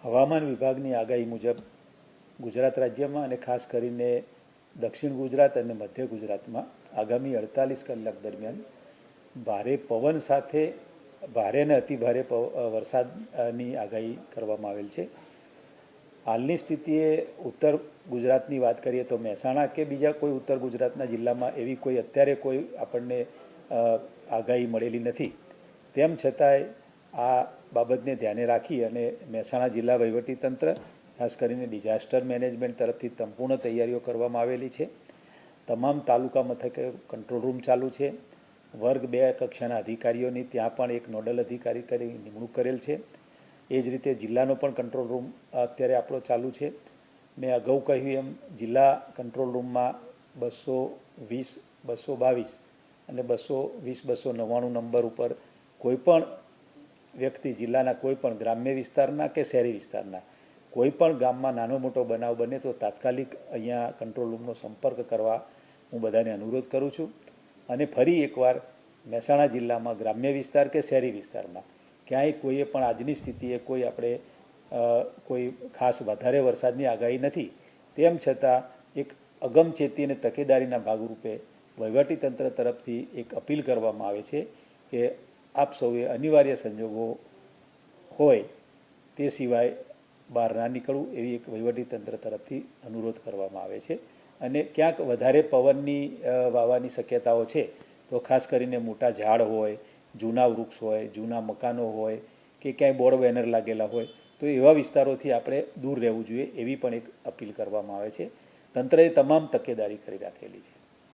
હવામાન વિભાગની આગાહી મુજબ ગુજરાત રાજ્યમાં અને ખાસ કરીને દક્ષિણ ગુજરાત અને મધ્ય ગુજરાતમાં આગામી 48 કલાક દરમિયાન ભારે પવન સાથે ભારે અને અતિભારે વરસાદની આગાહી કરવામાં આવેલ છે। હાલની સ્થિતિએ ઉત્તર ગુજરાતની વાત કરીએ તો મહેસાણા કે બીજા કોઈ ઉત્તર ગુજરાતના જિલ્લામાં એવી કોઈ અત્યારે કોઈ આપણને આગાહી મળેલી નથી। તેમ છતાંય આ બાબતને ધ્યાને રાખી અને મહેસાણા જિલ્લા વહીવટીતંત્ર ખાસ કરીને ડિઝાસ્ટર મેનેજમેન્ટ તરફથી સંપૂર્ણ તૈયારીઓ કરવામાં આવેલી છે। તમામ તાલુકા મથકે કંટ્રોલ રૂમ ચાલુ છે। વર્ગ 2 કક્ષાના અધિકારીઓની ત્યાં પણ એક નોડલ અધિકારી કરી નિમણૂક કરેલ છે। એ જ રીતે જિલ્લાનો પણ કંટ્રોલ રૂમ અત્યારે આપણો ચાલુ છે। મેં અગાઉ કહ્યું એમ જિલ્લા કંટ્રોલ રૂમમાં 220, 222 અને 220, 299 નંબર ઉપર કોઈપણ વ્યક્તિ જિલ્લાના કોઈપણ ગ્રામ્ય વિસ્તારના કે શહેરી વિસ્તારના કોઈપણ ગામમાં નાનો મોટો બનાવ બને તો તાત્કાલિક અહીંયા કંટ્રોલ રૂમનો સંપર્ક કરવા હું બધાને અનુરોધ કરું છું। અને ફરી એકવાર મહેસાણા જિલ્લામાં ગ્રામ્ય વિસ્તાર કે શહેરી વિસ્તારમાં ક્યાંય કોઈએ પણ આજની સ્થિતિએ કોઈ આપણે કોઈ ખાસ વધારે વરસાદની આગાહી નથી। તેમ છતાં એક અગમચેતી અને તકેદારીના ભાગરૂપે વહીવટીતંત્ર તરફથી એક અપીલ કરવામાં આવે છે કે આપ સૌએ અનિવાર્ય સંજોગો હોય તે સિવાય બહાર ના નીકળવું એવી એક વહીવટીતંત્ર તરફથી અનુરોધ કરવામાં આવે છે। અને ક્યાંક વધારે પવનની વાવાની શક્યતાઓ છે તો ખાસ કરીને મોટા ઝાડ હોય, જૂના વૃક્ષ હોય, જૂના મકાનો હોય કે ક્યાંય બોર્ડ બેનર લાગેલા હોય તો એવા વિસ્તારોથી આપણે દૂર રહેવું જોઈએ એવી પણ એક અપીલ કરવામાં આવે છે। તંત્રએ તમામ તકેદારી કરી રાખેલી છે।